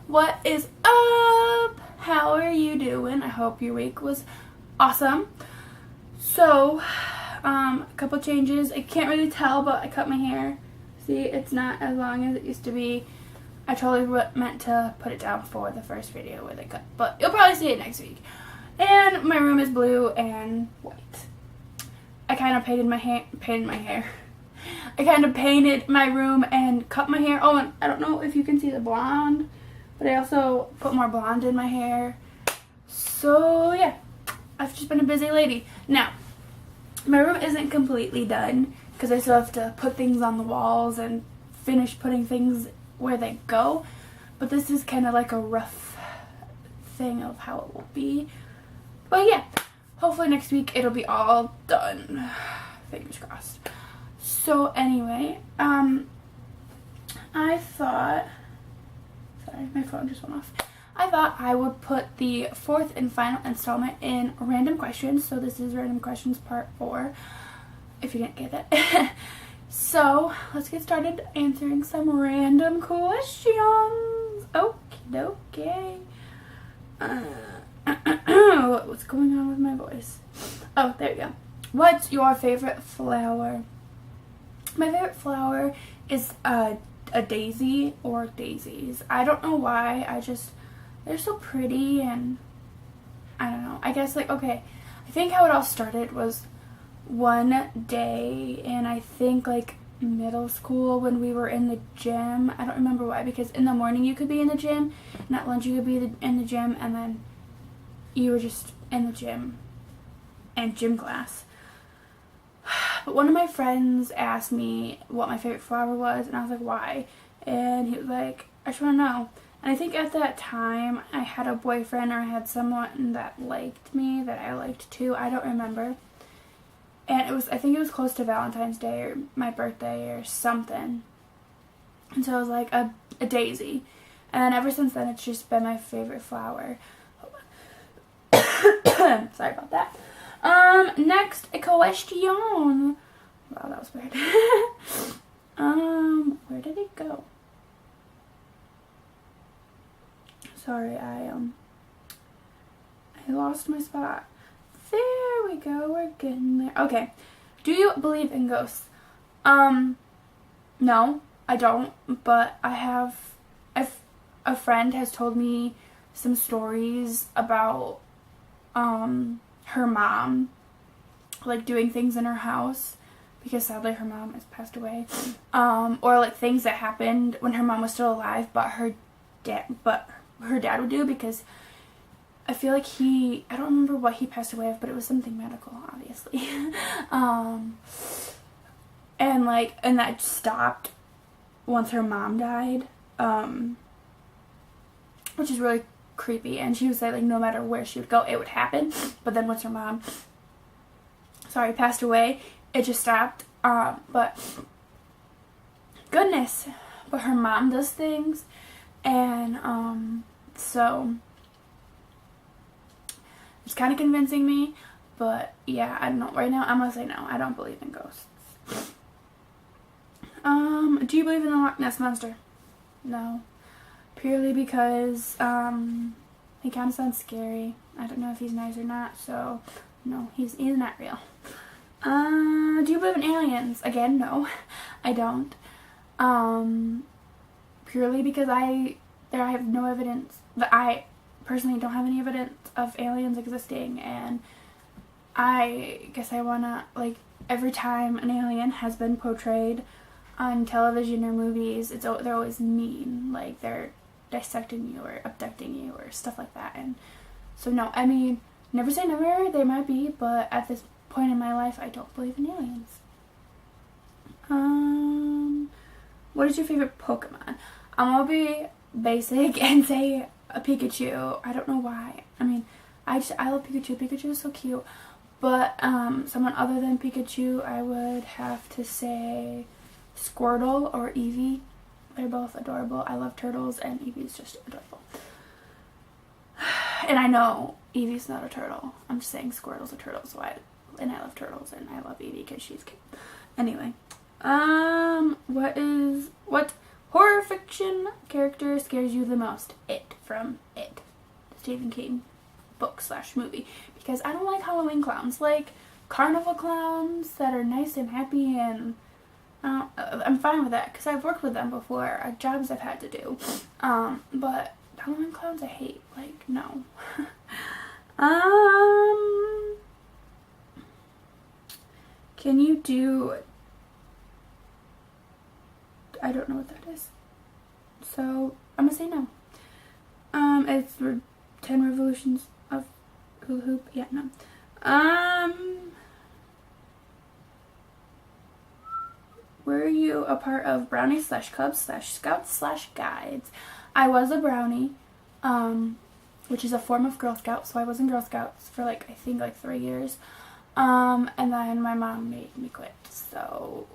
What is up? How are you doing? I hope your week was awesome. So, a couple changes. I can't really tell, but I cut my hair. See, it's not as long as it used to be. I totally meant to put it down for the first video where they cut, but you'll probably see it next week. And my room is blue and white. I kind of painted my hair. I kind of painted my room and cut my hair. Oh, and I don't know if you can see the blonde, but I also put more blonde in my hair. So yeah, I've just been a busy lady. Now, my room isn't completely done because I still have to put things on the walls and finish putting things where they go. But this is kind of like a rough thing of how it will be. But yeah, hopefully next week it'll be all done. Fingers crossed. So anyway, I thought, sorry, my phone just went off. I thought I would put the fourth and final installment in random questions. So this is random questions part 4, if you didn't get it. So let's get started answering some random questions. Okie dokie. What's going on with my voice? Oh, there you go. What's your favorite flower? My favorite flower is a daisy or daisies. I don't know why. They're so pretty, and I don't know. I guess, like, okay, I think how it all started was one day in, I think, like, middle school when we were in the gym. I don't remember why, because in the morning you could be in the gym, and at lunch you could be in the gym, and then you were just in the gym and gym class. But one of my friends asked me what my favorite flower was, and I was like, why? And he was like, I just want to know. And I think at that time I had a boyfriend, or I had someone that liked me that I liked too. I don't remember. And I think it was close to Valentine's Day or my birthday or something. And so it was like a daisy. And then ever since then it's just been my favorite flower. Sorry about that. Next question. Wow, that was weird. Where did it go? Sorry, I lost my spot. There we go, we're getting there. Okay. Do you believe in ghosts? No, I don't, but a friend has told me some stories about her mom, like, doing things in her house, because sadly her mom has passed away, or like things that happened when her mom was still alive, but her dad would do, because I feel like I don't remember what he passed away of, but it was something medical, obviously. and that stopped once her mom died, which is really creepy. And she would say, like, no matter where she would go, it would happen. But then once her mom, passed away, it just stopped. But goodness, but her mom does things, and so it's kind of convincing me. But yeah, I don't know. Right now, I'm gonna say no. I don't believe in ghosts. Do you believe in the Loch Ness Monster? No. Purely because, he kind of sounds scary. I don't know if he's nice or not, so no, he's not real. Do you believe in aliens? Again, no, I don't. Purely because I have no evidence, that I personally don't have any evidence of aliens existing, and I guess I wanna, like, every time an alien has been portrayed on television or movies, they're always mean, like they're dissecting you or abducting you or stuff like that. And so no, I mean, never say never, they might be, but at this point in my life I don't believe in aliens. What is your favorite Pokemon? I'm gonna be basic and say a Pikachu. I don't know why. I mean, I love Pikachu. Pikachu is so cute. But someone other than Pikachu, I would have to say Squirtle or Eevee. They're both adorable. I love turtles, and Eevee's just adorable. And I know Eevee's not a turtle. I'm just saying Squirtle's a turtle, and I love turtles, and I love Eevee because she's cute. Anyway, what horror fiction character scares you the most? It from It, Stephen King book/movie. Because I don't like Halloween clowns. Like carnival clowns that are nice and happy, and I'm fine with that because I've worked with them before at jobs I've had to do. But Halloween clowns I hate. Like, no. Can you do... I don't know what that is. So, I'm gonna say no. It's 10 Revolutions of Hula Hoop. Yeah, no. Were you a part of Brownies/Cubs/Scouts/Guides? I was a Brownie, which is a form of Girl Scout, so I was in Girl Scouts for I think 3 years. And then my mom made me quit, so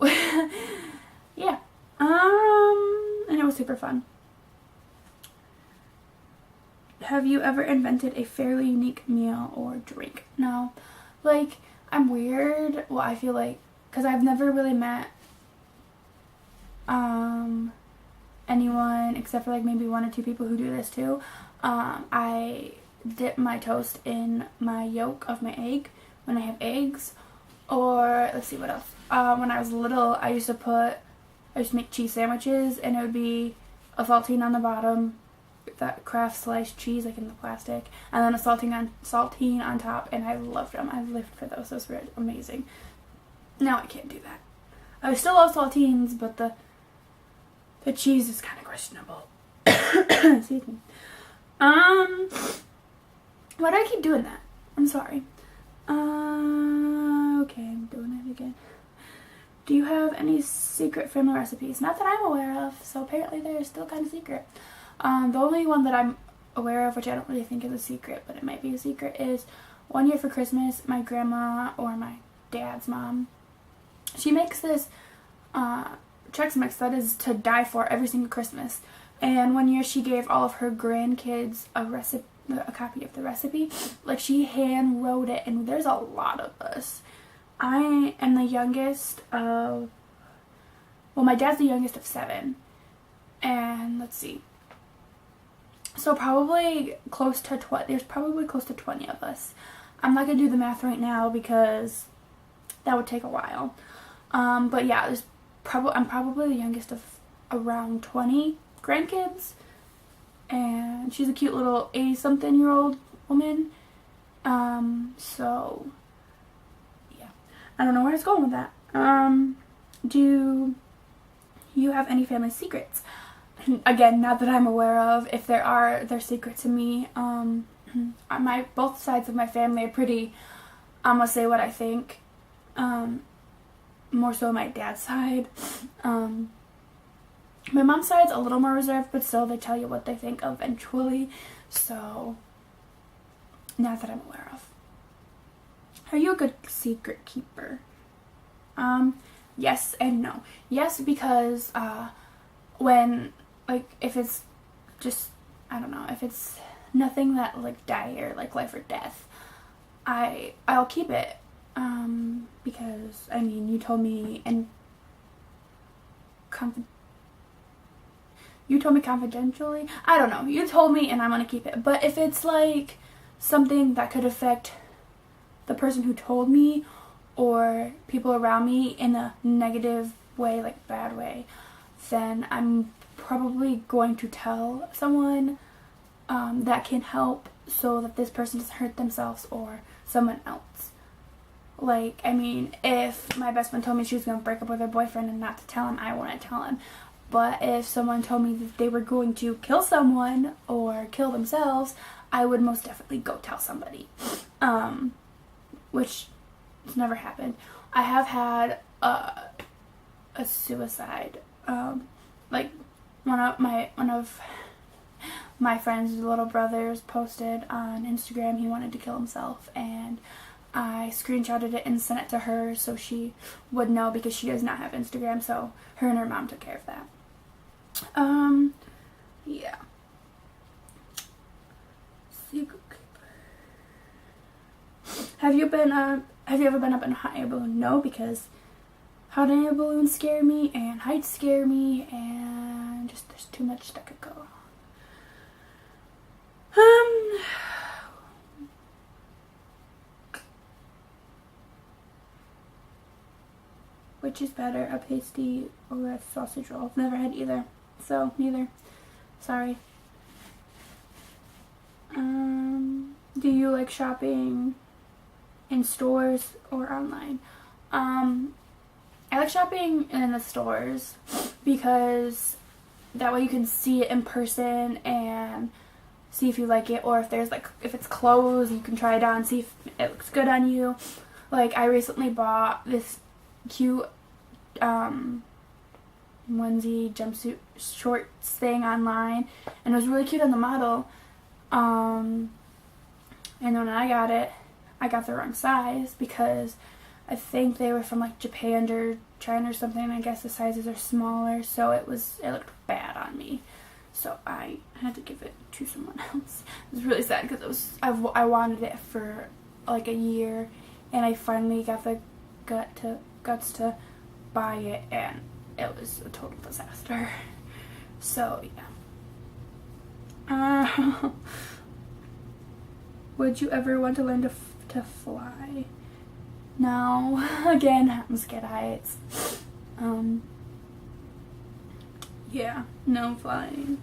yeah. And it was super fun. Have you ever invented a fairly unique meal or drink? No. I'm weird. Well, I feel like, because I've never really met anyone except for maybe 1 or 2 people who do this too. I dip my toast in my yolk of my egg when I have eggs, or let's see what else. When I was little, I used to make cheese sandwiches, and it would be a saltine on the bottom, that Kraft sliced cheese in the plastic, and then a saltine on top, and I loved them. I lived for those. Those were amazing. Now I can't do that. I still love saltines, but the cheese is kind of questionable. Excuse me. Why do I keep doing that? I'm sorry. Okay, I'm doing it again. Do you have any secret family recipes? Not that I'm aware of, so apparently they're still kind of secret. The only one that I'm aware of, which I don't really think is a secret, but it might be a secret, is one year for Christmas, my grandma, or my dad's mom, she makes this Chex Mix that is to die for every single Christmas. And one year she gave all of her grandkids a copy of the recipe. She hand wrote it, and there's a lot of us. I am the youngest of, my dad's the youngest of 7. And let's see. So probably close to 20. There's probably close to 20 of us. I'm not going to do the math right now because that would take a while. But yeah, I'm probably the youngest of around 20 grandkids. And she's a cute little 80-something-year-old woman. So yeah. I don't know where it's going with that. Do you have any family secrets? Again, not that I'm aware of. If there are, they're secret to me. Both sides of my family are pretty, I'm gonna say what I think. More so my dad's side. My mom's side's a little more reserved, but still they tell you what they think eventually. So, not that I'm aware of. Are you a good secret keeper? Yes and no. Yes, because when if it's just, I don't know, if it's nothing that dire, life or death, I'll keep it. Because you told me confidentially. I don't know. You told me, and I'm gonna keep it. But if it's something that could affect the person who told me or people around me in a negative way, bad way, then I'm probably going to tell someone that can help so that this person doesn't hurt themselves or someone else. If my best friend told me she was going to break up with her boyfriend and not to tell him, I wouldn't tell him. But if someone told me that they were going to kill someone or kill themselves, I would most definitely go tell somebody. Which has never happened. I have had a suicide. One of my friend's little brothers posted on Instagram he wanted to kill himself, and I screenshotted it and sent it to her so she would know, because she does not have Instagram, so her and her mom took care of that. Yeah. Secret keeper. Have you ever been up in a hot air balloon? No, because hot air balloons scare me, and heights scare me, and and just there's too much that could go wrong. Which is better, a pasty or a sausage roll? I've never had either, so neither. Sorry. Do you like shopping in stores or online? I like shopping in the stores because that way you can see it in person and see if you like it, or if there's like, if it's clothes, you can try it on, see if it looks good on you. Like, I recently bought this cute onesie jumpsuit shorts thing online, and it was really cute on the model. And when I got it, I got the wrong size because I think they were from like Japan or China or something. I guess the sizes are smaller, so it looked bad on me. So I had to give it to someone else. It was really sad because I wanted it for like a year, and I finally got the guts to buy it, and it was a total disaster. So yeah. Would you ever want to learn to fly? No. Again, I'm scared of heights. Yeah, no flying.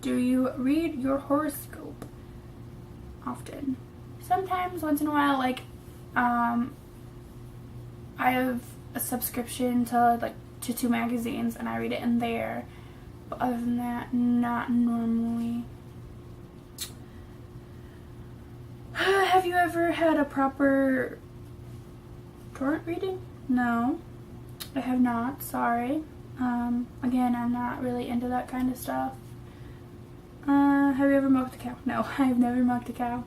Do you read your horoscope often? Sometimes, once in a while. Like, I have a subscription to 2 magazines, and I read it in there. But other than that, not normally. Have you ever had a proper torrent reading? No, I have not. Sorry. Again, I'm not really into that kind of stuff. Have you ever milked a cow? No, I've never milked a cow.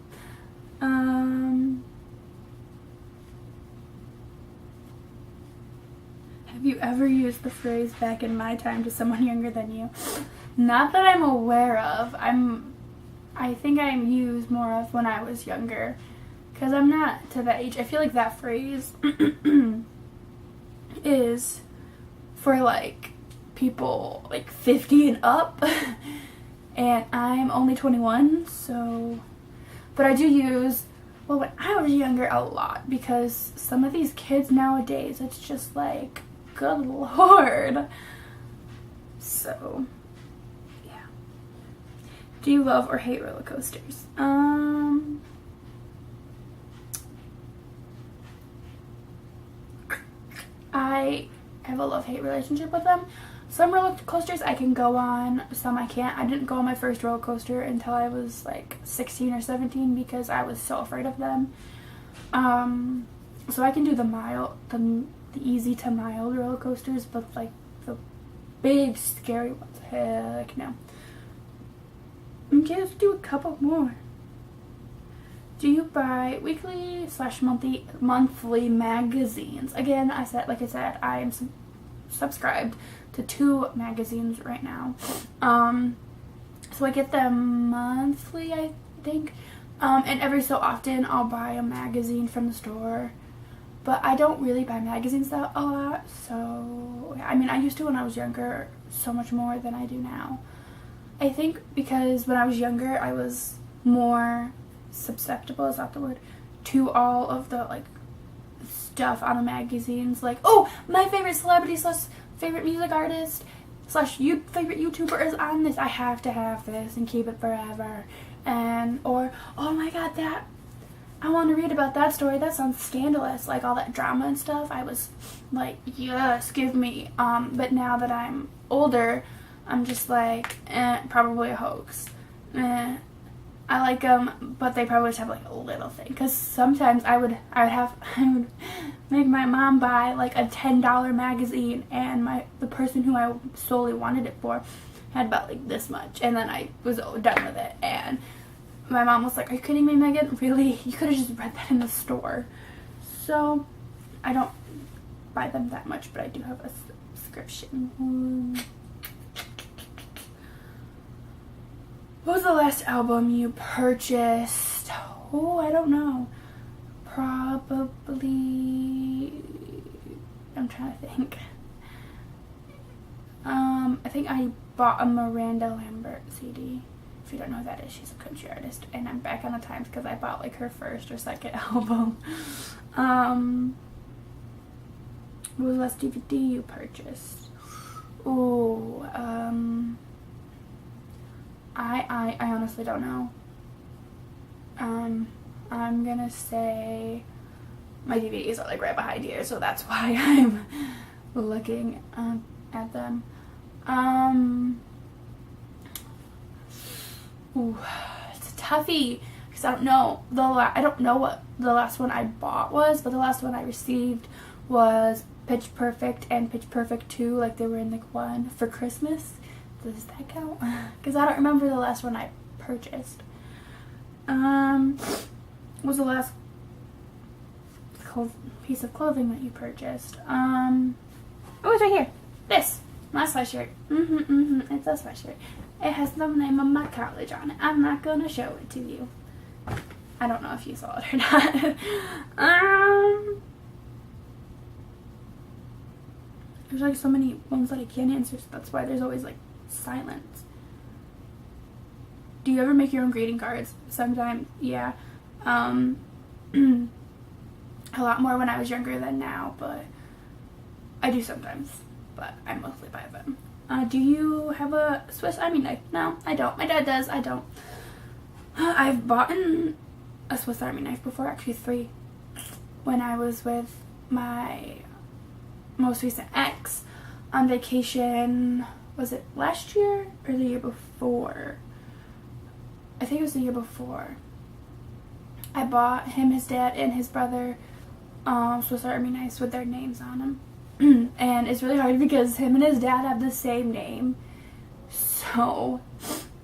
Have you ever used the phrase "back in my time" to someone younger than you? Not that I'm aware of. I think I'm used more of when I was younger, because I'm not to that age. I feel like that phrase is for like people like 50 and up, and I'm only 21, so. But I do use, well, when I was younger, a lot, because some of these kids nowadays, it's just like, good lord. So, yeah. Do you love or hate roller coasters? I have a love-hate relationship with them. Some roller coasters I can go on, some I can't. I didn't go on my first roller coaster until I was like 16 or 17 because I was so afraid of them. So I can do the easy to mild roller coasters, but like the big scary ones, heck no. Okay, let's do a couple more. Do you buy weekly / monthly magazines? Again, like I said, I am subscribed to 2 magazines right now. So I get them monthly, I think. And every so often I'll buy a magazine from the store. But I don't really buy magazines a lot. So, I mean, I used to when I was younger so much more than I do now. I think because when I was younger, I was more susceptible, is that the word, to all of the like stuff on the magazines, like, oh, my favorite celebrity / favorite music artist / favorite YouTuber is on this, I have to have this and keep it forever, or oh my god, that I want to read about that story, that sounds scandalous, like all that drama and stuff. I was like, yes, give me. But now that I'm older, I'm just like, probably a hoax. I like them, but they probably just have like a little thing. Because sometimes I would make my mom buy like a $10 magazine, and the person who I solely wanted it for had about like this much, and then I was done with it. And my mom was like, "Are you kidding me, Megan? Really? You could have just read that in the store." So I don't buy them that much, but I do have a subscription. What was the last album you purchased? Oh, I don't know. Probably, I'm trying to think. I think I bought a Miranda Lambert CD. If you don't know who that is, she's a country artist. And I'm back on the times because I bought like her first or second album. What was the last DVD you purchased? Ooh, I honestly don't know. I'm gonna say my DVDs are like right behind here, so that's why I'm looking at them. Ooh, it's a toughie because I don't know I don't know what the last one I bought was, but the last one I received was Pitch Perfect and Pitch Perfect 2, like they were in like one for Christmas. Does that count? Because I don't remember the last one I purchased. What was the last piece of clothing that you purchased? Oh, it's right here. This. My sweatshirt. It's a sweatshirt. It has the name of my college on it. I'm not gonna show it to you. I don't know if you saw it or not. There's like so many ones that I can't answer, so that's why there's always like silence. Do you ever make your own greeting cards? Sometimes, yeah. A lot more when I was younger than now, but I do sometimes, but I mostly buy them. Do you have a Swiss Army knife? No, I don't. My dad does. I don't. I've bought a Swiss Army knife before, actually 3, when I was with my most recent ex on vacation. Was it last year or the year before? I think it was the year before. I bought him, his dad, and his brother Swiss Army knives with their names on them. And it's really hard because him and his dad have the same name. So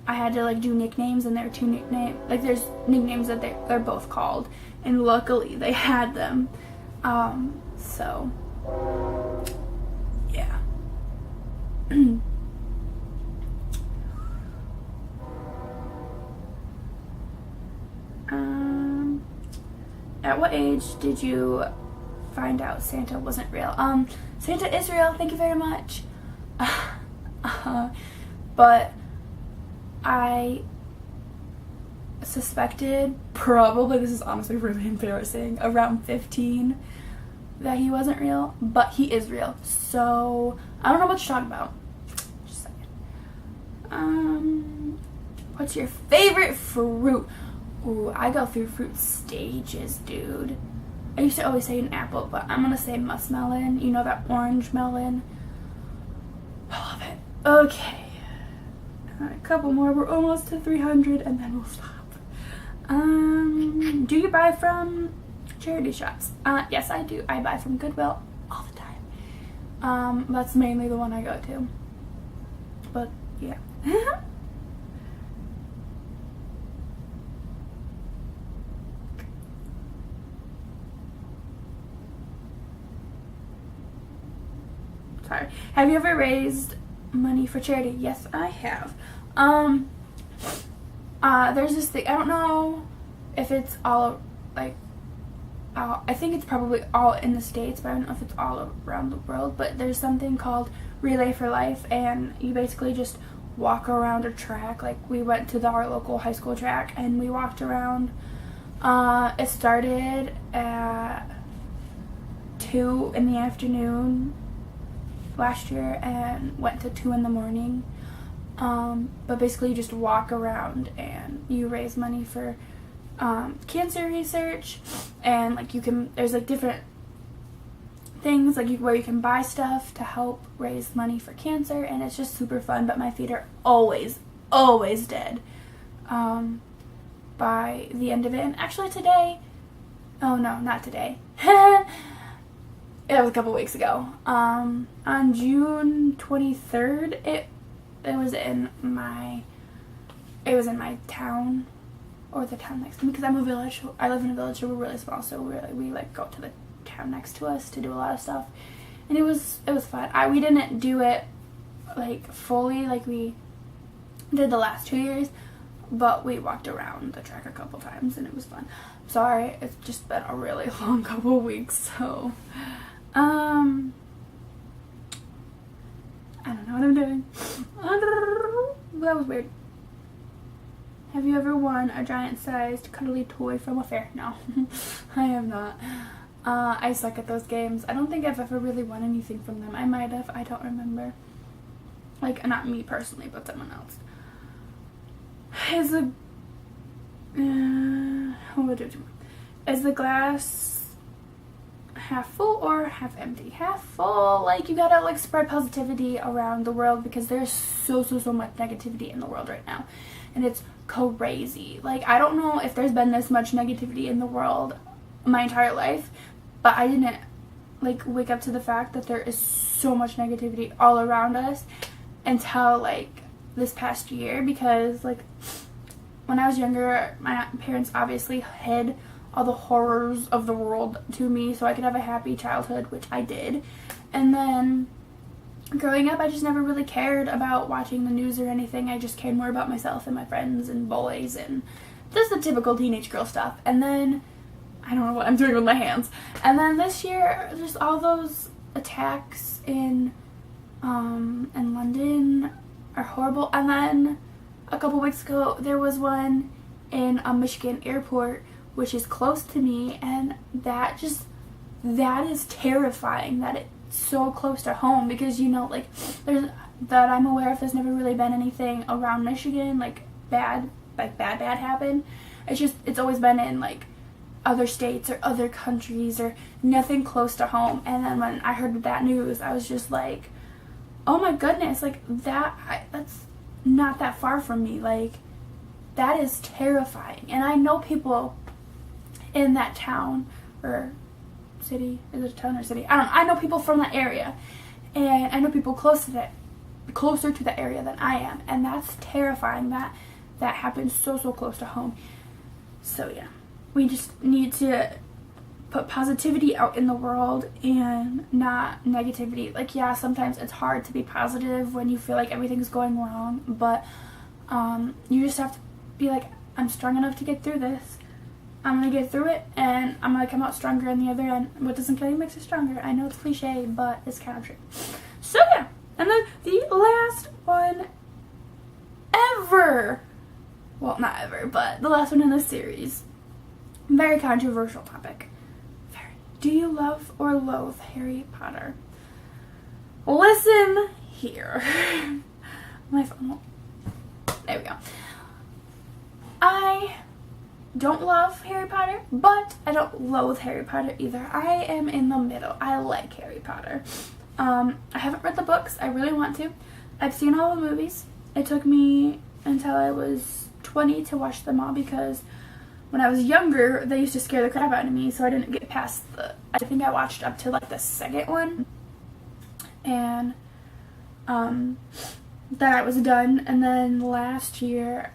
I had to like do nicknames, and there are 2 nicknames. Like there's nicknames that they're both called. And luckily they had them. So yeah. At what age did you find out Santa wasn't real? Santa is real, thank you very much. But I suspected, probably, this is honestly really embarrassing, around 15 that he wasn't real, but he is real. So I don't know what you're talking about. Just a second. What's your favorite fruit? Ooh, I go through fruit stages, dude. I used to always say an apple, but I'm gonna say muskmelon. You know, that orange melon. I love it. Okay. A couple more. We're almost to 300 and then we'll stop. Do you buy from charity shops? Yes, I do. I buy from Goodwill all the time. That's mainly the one I go to. But yeah. Sorry. Have you ever raised money for charity? Yes, I have. There's this thing, I don't know if it's all, like, I think it's probably all in the States, but I don't know if it's all around the world, but there's something called Relay for Life, and you basically just walk around a track. Like, we went to our local high school track, and we walked around. It started at 2 in the afternoon last year and went to 2 in the morning. But basically you just walk around and you raise money for cancer research, and like there's like different things like where you can buy stuff to help raise money for cancer, and it's just super fun. But my feet are always dead by the end of it. And actually today, oh no, not today. It was a couple weeks ago. On June 23rd, it was in my town, or the town next to me, because I live in a village, so we're really small, so we like go to the town next to us to do a lot of stuff, and it was fun. We didn't do it like fully like we did the last 2 years, but we walked around the track a couple times and it was fun. Sorry, it's just been a really long couple weeks, so I don't know what I'm doing. That was weird. Have you ever won a giant-sized cuddly toy from a fair? No, I have not. I suck at those games. I don't think I've ever really won anything from them. I might have. I don't remember. Like, not me personally, but someone else. Is the glass half full or half empty? Half full. Like, you gotta like spread positivity around the world, because there's so much negativity in the world right now, and it's crazy. Like, I don't know if there's been this much negativity in the world my entire life, but I didn't like wake up to the fact that there is so much negativity all around us until like this past year, because like when I was younger, my parents obviously hid all the horrors of the world to me so I could have a happy childhood, which I did. And then growing up, I just never really cared about watching the news or anything. I just cared more about myself and my friends and boys and just the typical teenage girl stuff. And then, I don't know what I'm doing with my hands. And then this year, just all those attacks in London are horrible. And then a couple weeks ago, there was one in a Michigan airport, which is close to me, and that is terrifying that it's so close to home, because you know, like, that I'm aware of, there's never really been anything around Michigan like bad happen. It's always been in like other states or other countries, or nothing close to home. And then when I heard that news, I was just like, oh my goodness, like that's not that far from me. Like, that is terrifying. And I know people in that town or city. Is it a town or city? I don't know. I know people from that area, and I know people closer to the area than I am, and that's terrifying that happens so close to home. So yeah, we just need to put positivity out in the world and not negativity. Like, yeah, sometimes it's hard to be positive when you feel like everything's going wrong, but you just have to be like, I'm strong enough to get through this. I'm gonna get through it, and I'm gonna come out stronger on the other end. What doesn't kill you makes you stronger. I know it's cliche, but it's kind of true. So yeah, and then the last one ever, well, not ever, but the last one in this series, very controversial topic. Do you love or loathe Harry Potter? Listen here. My phone. There we go. I don't love Harry Potter, but I don't loathe Harry Potter either. I am in the middle. I like Harry Potter. I haven't read the books. I really want to. I've seen all the movies. It took me until I was 20 to watch them all, because when I was younger, they used to scare the crap out of me, so I didn't get past I think I watched up to like the second one, and then I was done. And then last year,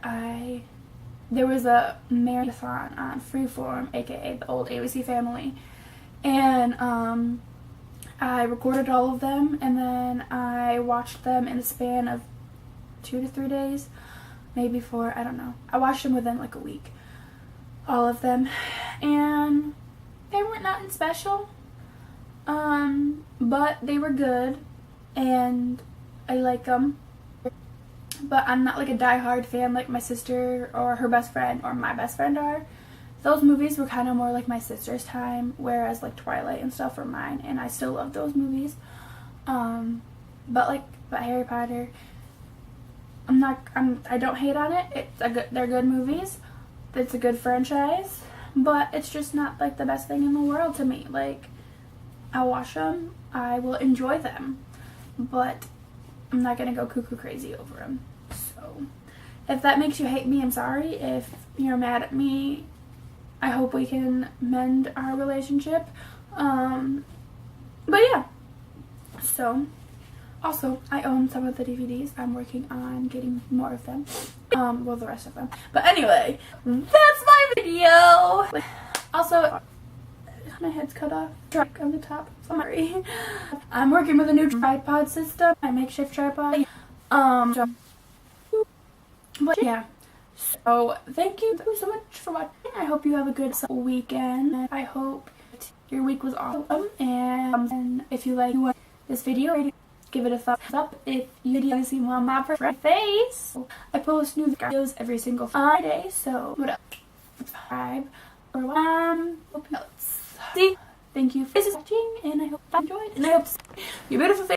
there was a marathon on Freeform, aka the old ABC Family, and I recorded all of them, and then I watched them in the span of 2 to 3 days, maybe 4, I don't know. I watched them within like a week. All of them, and they weren't nothing special, but they were good, and I like them, but I'm not like a die-hard fan like my sister or her best friend or my best friend are. Those movies were kind of more like my sister's time, whereas like Twilight and stuff were mine, and I still love those movies, but Harry Potter, I don't hate on it. They're good movies. It's a good franchise, but it's just not like the best thing in the world to me. Like, I'll watch them, I will enjoy them, but I'm not gonna go cuckoo crazy over them. So if that makes you hate me, I'm sorry. If you're mad at me, I hope we can mend our relationship. But yeah, so also, I own some of the DVDs. I'm working on getting more of them. Well, the rest of them. But anyway, that's my video. Also, my head's cut off. Track on the top. Sorry. I'm working with a new tripod system. My makeshift tripod. But yeah. So, thank you so much for watching. I hope you have a good weekend. I hope your week was awesome. And if you like this video, give it a thumbs up if you want to see more of my pretty face. I post new videos every single Friday, so what up? Subscribe or hope you see. Thank you for watching, and I hope you enjoyed, and I hope to see your beautiful face.